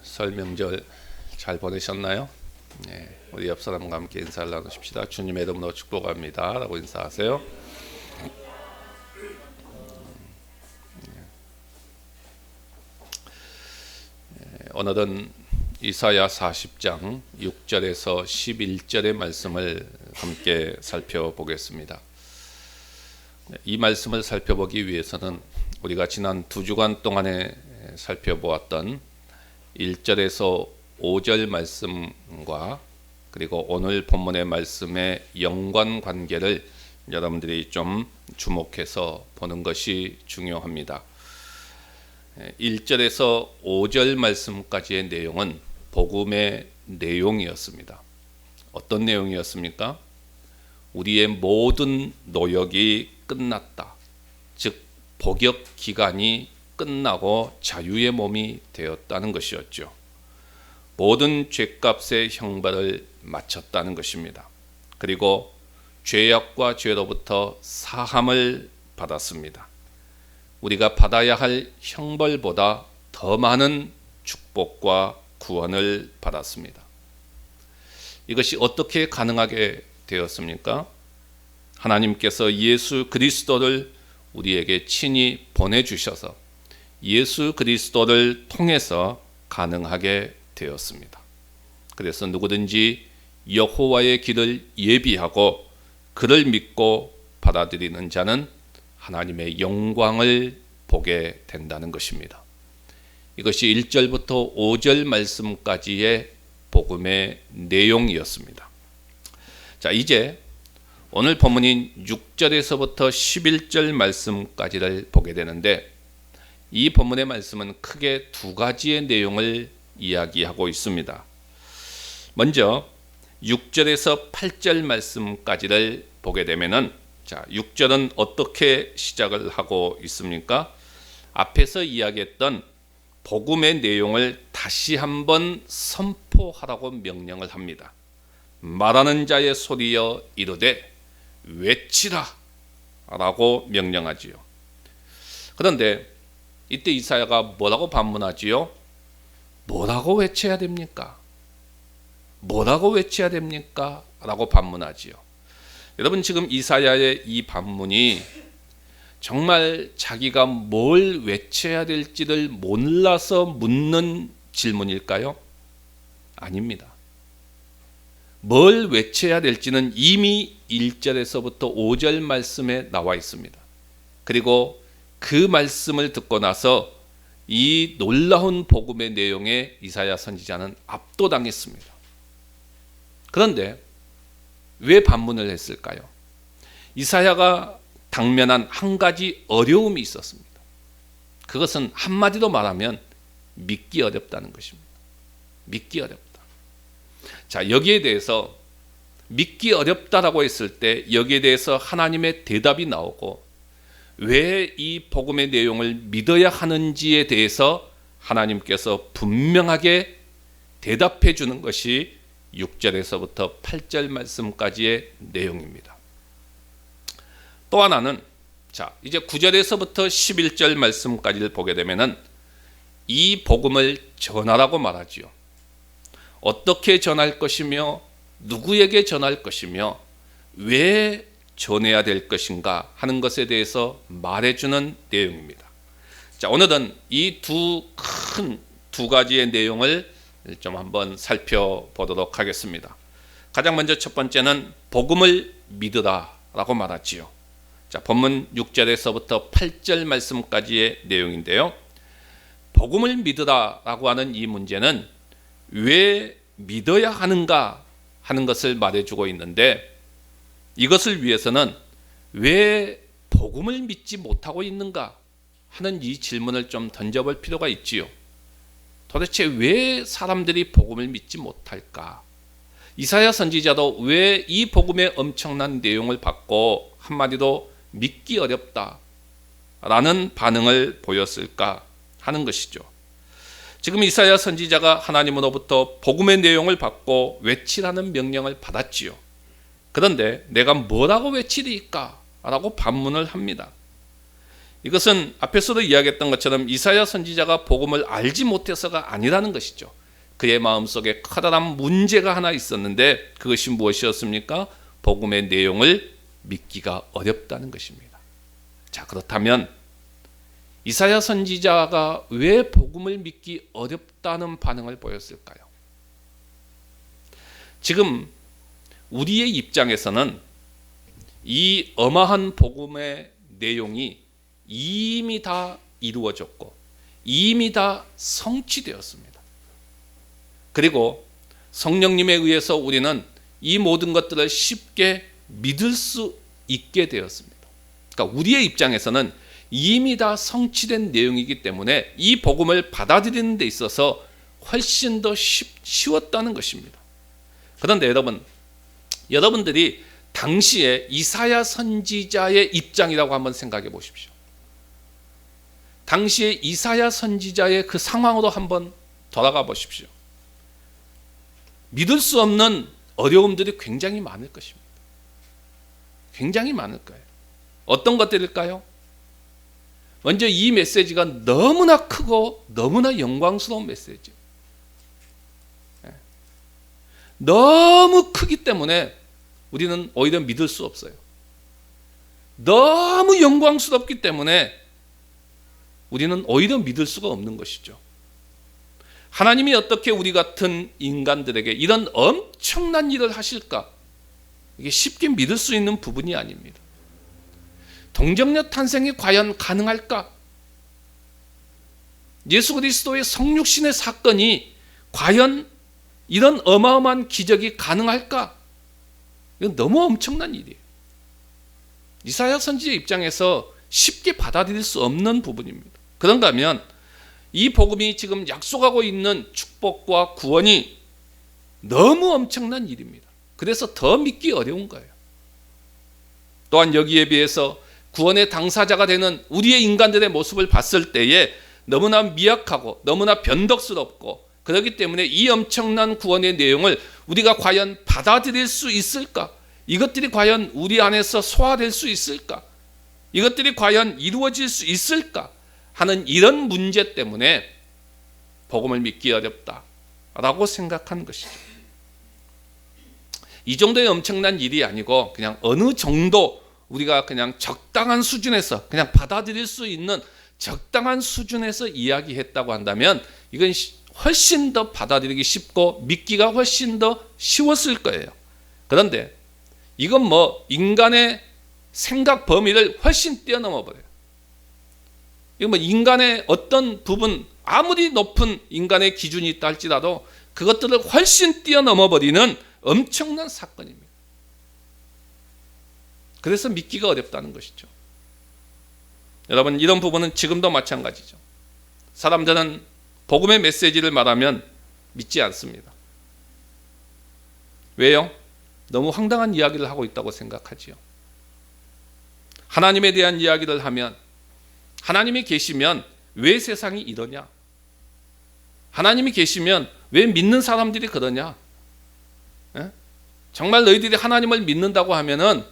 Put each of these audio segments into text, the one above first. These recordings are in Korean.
설 명절 잘 보내셨나요? 네, 우리 옆 사람과 함께 인사를 나누십시다. 주님의 이름으로 축복합니다 라고 인사하세요. 오늘은 이사야 40장 6절에서 11절의 말씀을 함께 살펴보겠습니다. 이 말씀을 살펴보기 위해서는 우리가 지난 2주간 동안에 살펴보았던 1절에서 5절 말씀과 그리고 오늘 본문의 말씀의 연관 관계를 여러분들이 좀 주목해서 보는 것이 중요합니다. 1절에서 5절 말씀까지의 내용은 복음의 내용이었습니다. 어떤 내용이었습니까? 우리의 모든 노역이 끝났다. 즉 복역 기간이 끝나고 자유의 몸이 되었다는 것이었죠. 모든 죄값의 형벌을 마쳤다는 것입니다. 그리고 죄악과 죄로부터 사함을 받았습니다. 우리가 받아야 할 형벌보다 더 많은 축복과 구원을 받았습니다. 이것이 어떻게 가능하게 되었습니까? 하나님께서 예수 그리스도를 우리에게 친히 보내주셔서 예수 그리스도를 통해서 가능하게 되었습니다. 그래서 누구든지 여호와의 길을 예비하고 그를 믿고 받아들이는 자는 하나님의 영광을 보게 된다는 것입니다. 이것이 1절부터 5절 말씀까지의 복음의 내용이었습니다. 자, 이제 오늘 본문인 6절에서부터 11절 말씀까지를 보게 되는데 이 본문의 말씀은 크게 두 가지의 내용을 이야기하고 있습니다. 먼저 6절에서 8절 말씀까지를 보게 되면은 자, 6절은 어떻게 시작을 하고 있습니까? 앞에서 이야기했던 복음의 내용을 다시 한번 선포하라고 명령을 합니다. 말하는 자의 소리여 이르되 외치라 라고 명령하지요. 그런데 이때 이사야가 뭐라고 반문하지요? 뭐라고 외쳐야 됩니까? 뭐라고 외쳐야 됩니까? 라고 반문하지요. 여러분, 지금 이사야의 이 반문이 정말 자기가 뭘 외쳐야 될지를 몰라서 묻는 질문일까요? 아닙니다. 뭘 외쳐야 될지는 이미 1절에서부터 5절 말씀에 나와 있습니다. 그리고 그 말씀을 듣고 나서 이 놀라운 복음의 내용에 이사야 선지자는 압도당했습니다. 그런데 왜 반문을 했을까요? 이사야가 당면한 한 가지 어려움이 있었습니다. 그것은 한마디로 말하면 믿기 어렵다는 것입니다. 믿기 어렵다. 자, 여기에 대해서 믿기 어렵다라고 했을 때 여기에 대해서 하나님의 대답이 나오고 왜 이 복음의 내용을 믿어야 하는지에 대해서 하나님께서 분명하게 대답해 주는 것이 6절에서부터 8절 말씀까지의 내용입니다. 또 하나는 자, 이제 9절에서부터 11절 말씀까지를 보게 되면은 이 복음을 전하라고 말하지요. 어떻게 전할 것이며 누구에게 전할 것이며 왜 전해야 될 것인가 하는 것에 대해서 말해주는 내용입니다. 자, 오늘은 이 두 가지의 내용을 좀 한번 살펴보도록 하겠습니다. 가장 먼저 첫 번째는 복음을 믿으라 라고 말하지요. 자, 본문 6절에서부터 8절 말씀까지의 내용인데요. 복음을 믿으라 라고 하는 이 문제는 왜 믿어야 하는가 하는 것을 말해주고 있는데 이것을 위해서는 왜 복음을 믿지 못하고 있는가 하는 이 질문을 좀 던져볼 필요가 있지요. 도대체 왜 사람들이 복음을 믿지 못할까? 이사야 선지자도 왜 이 복음의 엄청난 내용을 받고 한마디로 믿기 어렵다라는 반응을 보였을까 하는 것이죠. 지금 이사야 선지자가 하나님으로부터 복음의 내용을 받고 외치라는 명령을 받았지요. 그런데 내가 뭐라고 외치리까? 라고 반문을 합니다. 이것은 앞에서도 이야기했던 것처럼 이사야 선지자가 복음을 알지 못해서가 아니라는 것이죠. 그의 마음속에 커다란 문제가 하나 있었는데 그것이 무엇이었습니까? 복음의 내용을 믿기가 어렵다는 것입니다. 자, 그렇다면 이사야 선지자가 왜 복음을 믿기 어렵다는 반응을 보였을까요? 지금 우리의 입장에서는 이 어마한 복음의 내용이 이미 다 이루어졌고 이미 다 성취되었습니다. 그리고 성령님에 의해서 우리는 이 모든 것들을 쉽게 믿을 수 있게 되었습니다. 그러니까 우리의 입장에서는 이미 다 성취된 내용이기 때문에 이 복음을 받아들이는 데 있어서 훨씬 더 쉬웠다는 것입니다. 그런데 여러분들이 당시에 이사야 선지자의 입장이라고 한번 생각해 보십시오. 당시에 이사야 선지자의 그 상황으로 한번 돌아가 보십시오. 믿을 수 없는 어려움들이 굉장히 많을 것입니다. 굉장히 많을 거예요. 어떤 것들일까요? 먼저 이 메시지가 너무나 크고 너무나 영광스러운 메시지. 너무 크기 때문에 우리는 오히려 믿을 수 없어요. 너무 영광스럽기 때문에 우리는 오히려 믿을 수가 없는 것이죠. 하나님이 어떻게 우리 같은 인간들에게 이런 엄청난 일을 하실까? 이게 쉽게 믿을 수 있는 부분이 아닙니다. 동정녀 탄생이 과연 가능할까? 예수 그리스도의 성육신의 사건이 과연 이런 어마어마한 기적이 가능할까? 이건 너무 엄청난 일이에요. 이사야 선지자 입장에서 쉽게 받아들일 수 없는 부분입니다. 그런가 하면 이 복음이 지금 약속하고 있는 축복과 구원이 너무 엄청난 일입니다. 그래서 더 믿기 어려운 거예요. 또한 여기에 비해서 구원의 당사자가 되는 우리의 인간들의 모습을 봤을 때에 너무나 미약하고 너무나 변덕스럽고 그렇기 때문에 이 엄청난 구원의 내용을 우리가 과연 받아들일 수 있을까? 이것들이 과연 우리 안에서 소화될 수 있을까? 이것들이 과연 이루어질 수 있을까? 하는 이런 문제 때문에 복음을 믿기 어렵다라고 생각한 것이죠. 이 정도의 엄청난 일이 아니고 그냥 어느 정도 우리가 그냥 적당한 수준에서 그냥 받아들일 수 있는 적당한 수준에서 이야기했다고 한다면 이건 훨씬 더 받아들이기 쉽고 믿기가 훨씬 더 쉬웠을 거예요. 그런데 이건 인간의 생각 범위를 훨씬 뛰어넘어 버려요. 이건 인간의 어떤 부분 아무리 높은 인간의 기준이 있다 할지라도 그것들을 훨씬 뛰어넘어 버리는 엄청난 사건입니다. 그래서 믿기가 어렵다는 것이죠. 여러분, 이런 부분은 지금도 마찬가지죠. 사람들은 복음의 메시지를 말하면 믿지 않습니다. 왜요? 너무 황당한 이야기를 하고 있다고 생각하지요. 하나님에 대한 이야기를 하면 하나님이 계시면 왜 세상이 이러냐? 하나님이 계시면 왜 믿는 사람들이 그러냐? 정말 너희들이 하나님을 믿는다고 하면은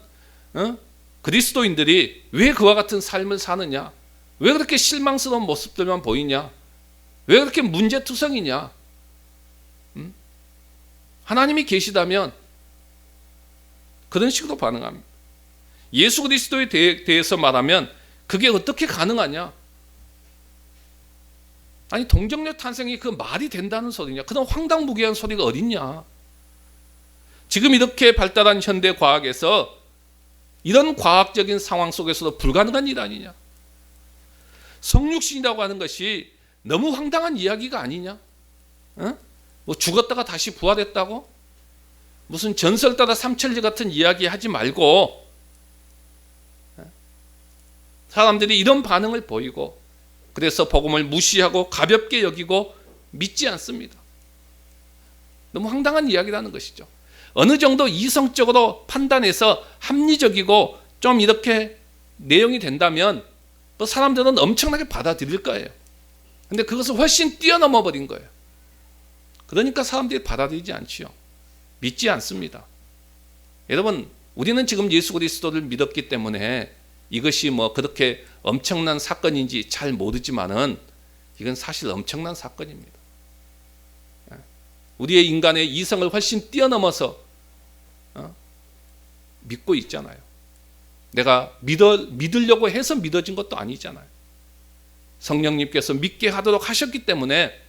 그리스도인들이 왜 그와 같은 삶을 사느냐? 왜 그렇게 실망스러운 모습들만 보이냐? 왜 그렇게 문제투성이냐? 하나님이 계시다면 그런 식으로 반응합니다. 예수 그리스도에 대해서 말하면 그게 어떻게 가능하냐? 아니, 동정녀 탄생이 그 말이 된다는 소리냐? 그런 황당무계한 소리가 어딨냐? 지금 이렇게 발달한 현대 과학에서 이런 과학적인 상황 속에서도 불가능한 일 아니냐? 성육신이라고 하는 것이 너무 황당한 이야기가 아니냐? 죽었다가 다시 부활했다고? 무슨 전설 따라 삼천리 같은 이야기 하지 말고 사람들이 이런 반응을 보이고 그래서 복음을 무시하고 가볍게 여기고 믿지 않습니다. 너무 황당한 이야기라는 것이죠. 어느 정도 이성적으로 판단해서 합리적이고 좀 이렇게 내용이 된다면 또 사람들은 엄청나게 받아들일 거예요. 근데 그것을 훨씬 뛰어넘어 버린 거예요. 그러니까 사람들이 받아들이지 않지요. 믿지 않습니다. 여러분, 우리는 지금 예수 그리스도를 믿었기 때문에 이것이 그렇게 엄청난 사건인지 잘 모르지만은 이건 사실 엄청난 사건입니다. 우리의 인간의 이성을 훨씬 뛰어넘어서 믿고 있잖아요. 내가 믿으려고 해서 믿어진 것도 아니잖아요. 성령님께서 믿게 하도록 하셨기 때문에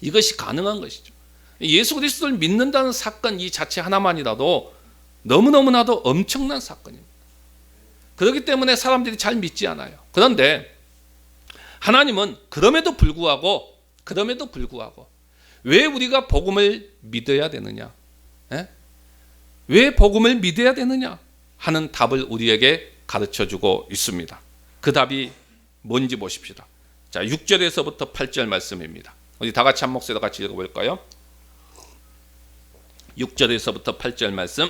이것이 가능한 것이죠. 예수 그리스도를 믿는다는 사건 이 자체 하나만이라도 너무너무나도 엄청난 사건입니다. 그렇기 때문에 사람들이 잘 믿지 않아요. 그런데 하나님은 그럼에도 불구하고 왜 우리가 복음을 믿어야 되느냐? 왜 복음을 믿어야 되느냐? 하는 답을 우리에게 가르쳐주고 있습니다. 그 답이 뭔지 보십시다. 자, 6절에서부터 8절 말씀입니다. 우리 다 같이 한 목소리로 같이 읽어볼까요? 6절에서부터 8절 말씀.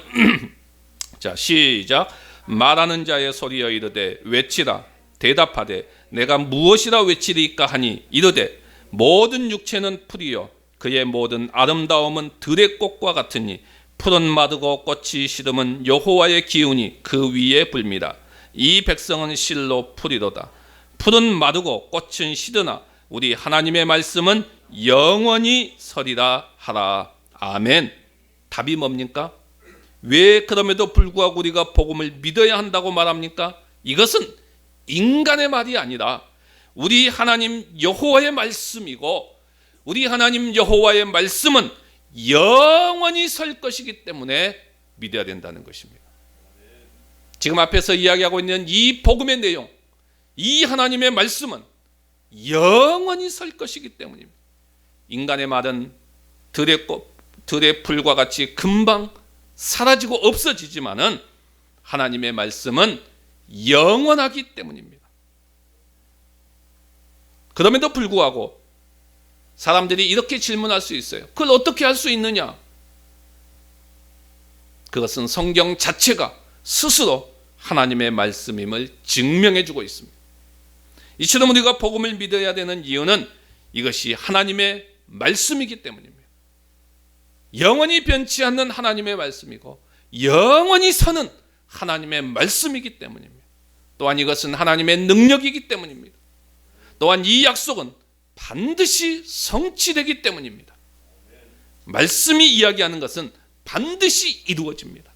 자, 시작. 말하는 자의 소리여 이르되 외치라. 대답하되 내가 무엇이라 외치리까 하니 이르되 모든 육체는 풀이요 그의 모든 아름다움은 들의 꽃과 같으니 풀은 마르고 꽃이 시름은 여호와의 기운이 그 위에 불미라. 이 백성은 실로 풀이로다. 풀은 마르고 꽃은 시드나 우리 하나님의 말씀은 영원히 서리라 하라. 아멘. 답이 뭡니까? 왜 그럼에도 불구하고 우리가 복음을 믿어야 한다고 말합니까? 이것은 인간의 말이 아니라 우리 하나님 여호와의 말씀이고 우리 하나님 여호와의 말씀은 영원히 설 것이기 때문에 믿어야 된다는 것입니다. 지금 앞에서 이야기하고 있는 이 복음의 내용, 이 하나님의 말씀은 영원히 설 것이기 때문입니다. 인간의 말은 들의 풀과 같이 금방 사라지고 없어지지만은 하나님의 말씀은 영원하기 때문입니다. 그럼에도 불구하고 사람들이 이렇게 질문할 수 있어요. 그걸 어떻게 할 수 있느냐? 그것은 성경 자체가 스스로 하나님의 말씀임을 증명해 주고 있습니다. 이처럼 우리가 복음을 믿어야 되는 이유는 이것이 하나님의 말씀이기 때문입니다. 영원히 변치 않는 하나님의 말씀이고 영원히 서는 하나님의 말씀이기 때문입니다. 또한 이것은 하나님의 능력이기 때문입니다. 또한 이 약속은 반드시 성취되기 때문입니다. 말씀이 이야기하는 것은 반드시 이루어집니다.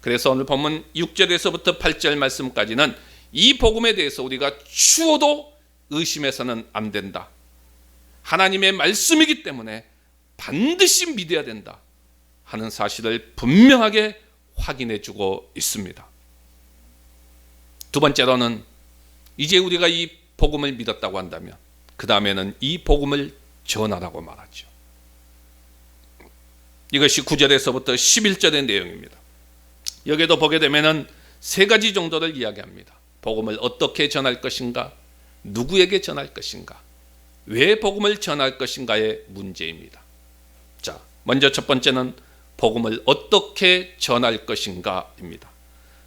그래서 오늘 본문 6절에서부터 8절 말씀까지는 이 복음에 대해서 우리가 추호도 의심해서는 안 된다. 하나님의 말씀이기 때문에 반드시 믿어야 된다 하는 사실을 분명하게 확인해 주고 있습니다. 두 번째로는 이제 우리가 이 복음을 믿었다고 한다면 그 다음에는 이 복음을 전하라고 말하죠. 이것이 9절에서부터 11절의 내용입니다. 여기도 보게 되면은 세 가지 정도를 이야기합니다. 복음을 어떻게 전할 것인가, 누구에게 전할 것인가, 왜 복음을 전할 것인가의 문제입니다. 자, 먼저 첫 번째는 복음을 어떻게 전할 것인가입니다.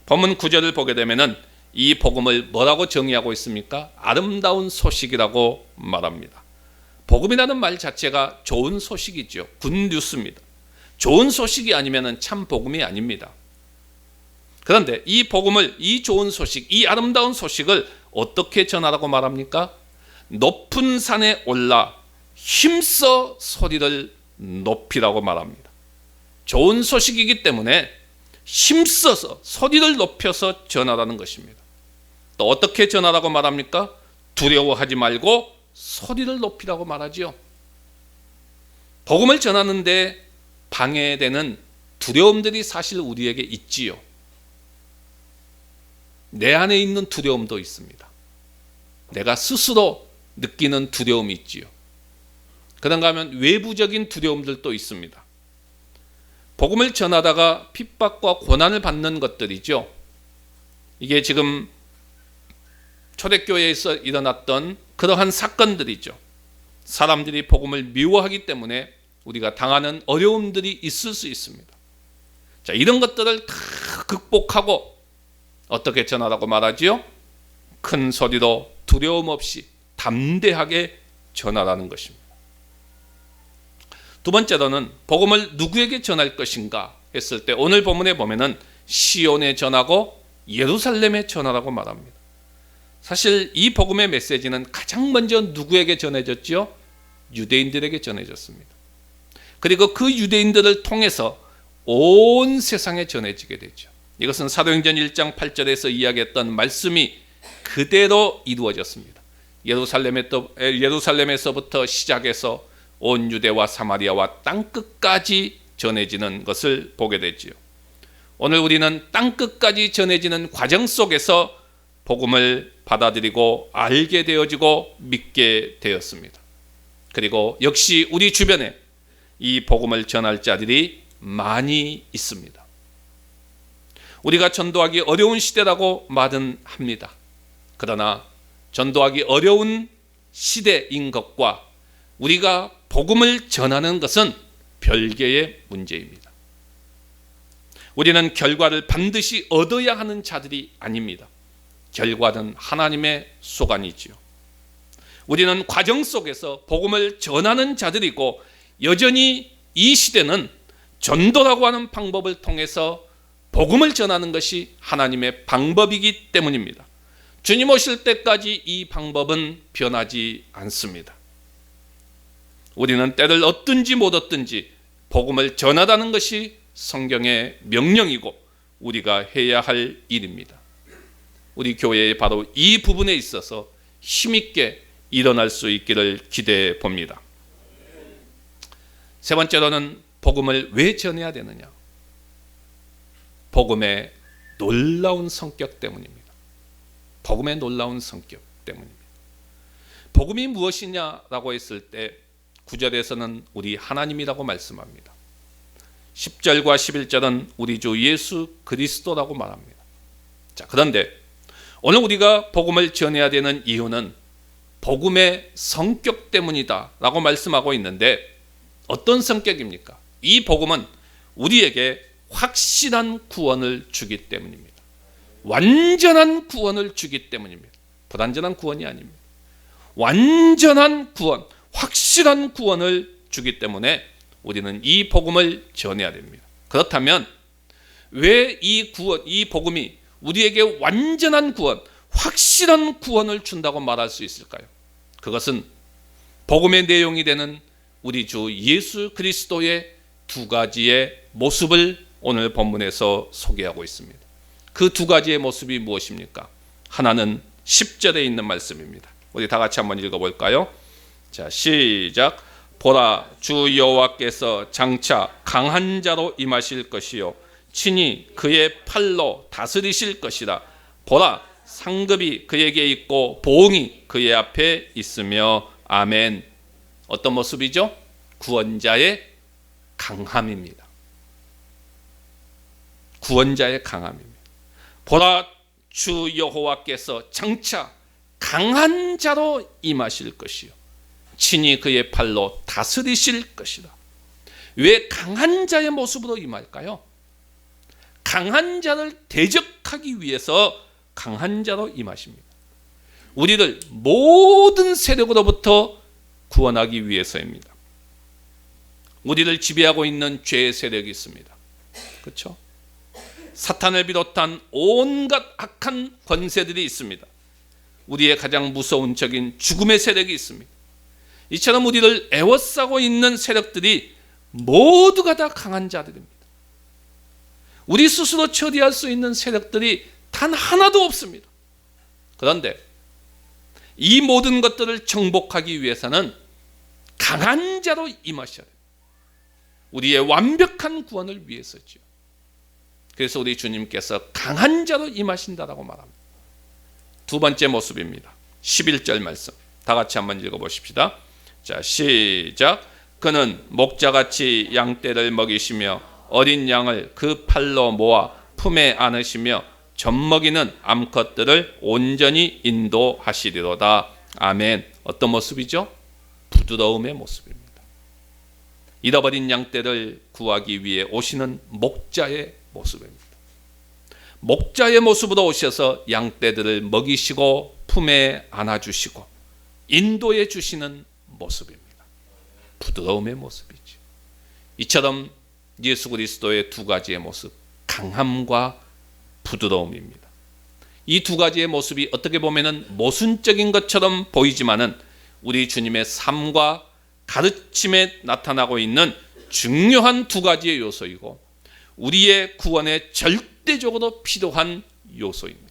본문 9절을 보게 되면은 이 복음을 뭐라고 정의하고 있습니까? 아름다운 소식이라고 말합니다. 복음이라는 말 자체가 좋은 소식이죠. 굿뉴스입니다. 좋은 소식이 아니면 참 복음이 아닙니다. 그런데 이 복음을, 이 좋은 소식, 이 아름다운 소식을 어떻게 전하라고 말합니까? 높은 산에 올라 힘써 소리를 높이라고 말합니다. 좋은 소식이기 때문에 힘써서 소리를 높여서 전하라는 것입니다. 또 어떻게 전하라고 말합니까? 두려워하지 말고 소리를 높이라고 말하지요. 복음을 전하는데 방해되는 두려움들이 사실 우리에게 있지요. 내 안에 있는 두려움도 있습니다. 내가 스스로 느끼는 두려움이 있지요. 그런가 하면 외부적인 두려움들도 있습니다. 복음을 전하다가 핍박과 고난을 받는 것들이죠. 이게 지금 초대교회에서 일어났던 그러한 사건들이죠. 사람들이 복음을 미워하기 때문에 우리가 당하는 어려움들이 있을 수 있습니다. 자, 이런 것들을 다 극복하고 어떻게 전하라고 말하지요? 큰 소리로 두려움 없이 담대하게 전하라는 것입니다. 두 번째로는 복음을 누구에게 전할 것인가 했을 때 오늘 본문에 보면은 시온에 전하고 예루살렘에 전하라고 말합니다. 사실 이 복음의 메시지는 가장 먼저 누구에게 전해졌죠? 유대인들에게 전해졌습니다. 그리고 그 유대인들을 통해서 온 세상에 전해지게 되죠. 이것은 사도행전 1장 8절에서 이야기했던 말씀이 그대로 이루어졌습니다. 예루살렘에서부터 시작해서 온 유대와 사마리아와 땅끝까지 전해지는 것을 보게 되지요. 오늘 우리는 땅끝까지 전해지는 과정 속에서 복음을 받아들이고 알게 되어지고 믿게 되었습니다. 그리고 역시 우리 주변에 이 복음을 전할 자들이 많이 있습니다. 우리가 전도하기 어려운 시대라고 말은 합니다. 그러나 전도하기 어려운 시대인 것과 우리가 복음을 전하는 것은 별개의 문제입니다. 우리는 결과를 반드시 얻어야 하는 자들이 아닙니다. 결과는 하나님의 소관이지요. 우리는 과정 속에서 복음을 전하는 자들이고 여전히 이 시대는 전도라고 하는 방법을 통해서 복음을 전하는 것이 하나님의 방법이기 때문입니다. 주님 오실 때까지 이 방법은 변하지 않습니다. 우리는 때를 얻든지 못 얻든지 복음을 전하라는 것이 성경의 명령이고 우리가 해야 할 일입니다. 우리 교회에 바로 이 부분에 있어서 힘있게 일어날 수 있기를 기대해 봅니다. 세 번째로는 복음을 왜 전해야 되느냐? 복음의 놀라운 성격 때문입니다. 복음의 놀라운 성격 때문입니다. 복음이 무엇이냐라고 했을 때 9절에서는 우리 하나님이라고 말씀합니다. 10절과 11절은 우리 주 예수 그리스도라고 말합니다. 자, 그런데 오늘 우리가 복음을 전해야 되는 이유는 복음의 성격 때문이다 라고 말씀하고 있는데 어떤 성격입니까? 이 복음은 우리에게 확실한 구원을 주기 때문입니다. 완전한 구원을 주기 때문입니다. 불완전한 구원이 아닙니다. 완전한 구원, 확실한 구원을 주기 때문에 우리는 이 복음을 전해야 됩니다. 그렇다면 왜 이 복음이 우리에게 완전한 구원, 확실한 구원을 준다고 말할 수 있을까요? 그것은 복음의 내용이 되는 우리 주 예수 그리스도의 두 가지의 모습을 오늘 본문에서 소개하고 있습니다. 그 두 가지의 모습이 무엇입니까? 하나는 10절에 있는 말씀입니다. 우리 다 같이 한번 읽어볼까요? 자, 시작. 보라, 주 여호와께서 장차 강한 자로 임하실 것이요 친히 그의 팔로 다스리실 것이라. 보라, 상급이 그에게 있고 보응이 그의 앞에 있으며. 아멘. 어떤 모습이죠? 구원자의 강함입니다. 구원자의 강함입니다. 보라, 주 여호와께서 장차 강한 자로 임하실 것이요 친히 그의 팔로 다스리실 것이다. 왜 강한 자의 모습으로 임할까요? 강한 자를 대적하기 위해서 강한 자로 임하십니다. 우리를 모든 세력으로부터 구원하기 위해서입니다. 우리를 지배하고 있는 죄의 세력이 있습니다. 그렇죠? 사탄을 비롯한 온갖 악한 권세들이 있습니다. 우리의 가장 무서운 적인 죽음의 세력이 있습니다. 이처럼 우리를 애워싸고 있는 세력들이 모두가 다 강한 자들입니다. 우리 스스로 처리할 수 있는 세력들이 단 하나도 없습니다. 그런데 이 모든 것들을 정복하기 위해서는 강한 자로 임하셔야 돼요. 우리의 완벽한 구원을 위해서죠. 그래서 우리 주님께서 강한 자로 임하신다라고 말합니다. 두 번째 모습입니다. 11절 말씀 다 같이 한번 읽어보십시다. 자, 시작. 그는 목자같이 양떼를 먹이시며 어린 양을 그 팔로 모아 품에 안으시며 젖먹이는 암컷들을 온전히 인도하시리로다. 아멘. 어떤 모습이죠? 부드러움의 모습입니다. 잃어버린 양떼를 구하기 위해 오시는 목자의 모습입니다. 목자의 모습으로 오셔서 양떼들을 먹이시고 품에 안아주시고 인도해 주시는 모습입니다. 부드러움의 모습이죠. 이처럼 예수 그리스도의 두 가지의 모습, 강함과 부드러움입니다. 이 두 가지의 모습이 어떻게 보면은 모순적인 것처럼 보이지만은 우리 주님의 삶과 가르침에 나타나고 있는 중요한 두 가지의 요소이고 우리의 구원에 절대적으로 필요한 요소입니다.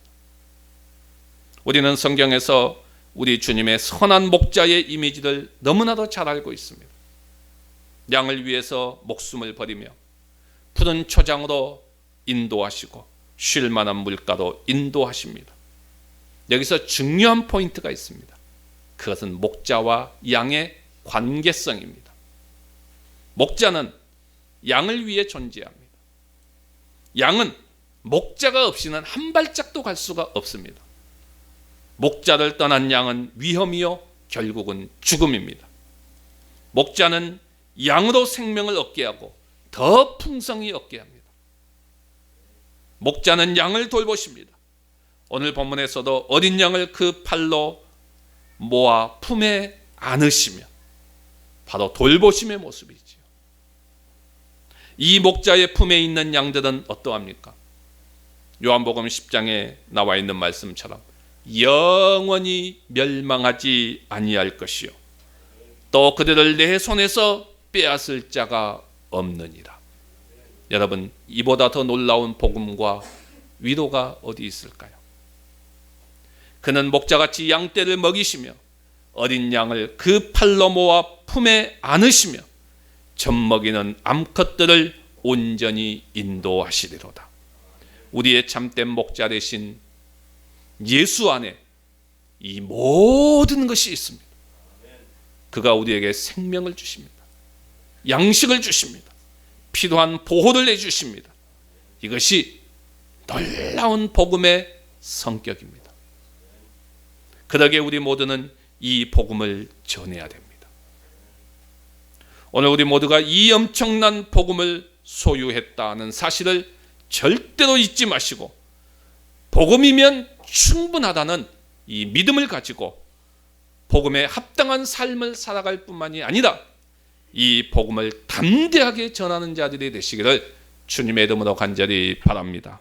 우리는 성경에서 우리 주님의 선한 목자의 이미지를 너무나도 잘 알고 있습니다. 양을 위해서 목숨을 버리며 푸른 초장으로 인도하시고 쉴 만한 물가로 인도하십니다. 여기서 중요한 포인트가 있습니다. 그것은 목자와 양의 관계성입니다. 목자는 양을 위해 존재합니다. 양은 목자가 없이는 한 발짝도 갈 수가 없습니다. 목자를 떠난 양은 위험이요 결국은 죽음입니다. 목자는 양으로 생명을 얻게 하고 더 풍성히 얻게 합니다. 목자는 양을 돌보십니다. 오늘 본문에서도 어린 양을 그 팔로 모아 품에 안으시며 바로 돌보심의 모습이지요. 이 목자의 품에 있는 양들은 어떠합니까? 요한복음 10장에 나와 있는 말씀처럼 영원히 멸망하지 아니할 것이요 또 그들을 내 손에서 빼앗을 자가 없느니라. 여러분, 이보다 더 놀라운 복음과 위로가 어디 있을까요? 그는 목자같이 양떼를 먹이시며 어린 양을 그 팔로 모아 품에 안으시며 젖먹이는 암컷들을 온전히 인도하시리로다. 우리의 참된 목자 되신 예수 안에 이 모든 것이 있습니다. 그가 우리에게 생명을 주십니다. 양식을 주십니다. 필요한 보호를 해주십니다. 이것이 놀라운 복음의 성격입니다. 그러기에 우리 모두는 이 복음을 전해야 됩니다. 오늘 우리 모두가 이 엄청난 복음을 소유했다는 사실을 절대로 잊지 마시고 복음이면 충분하다는 이 믿음을 가지고 복음에 합당한 삶을 살아갈 뿐만이 아니라 이 복음을 담대하게 전하는 자들이 되시기를 주님의 이름으로 간절히 바랍니다.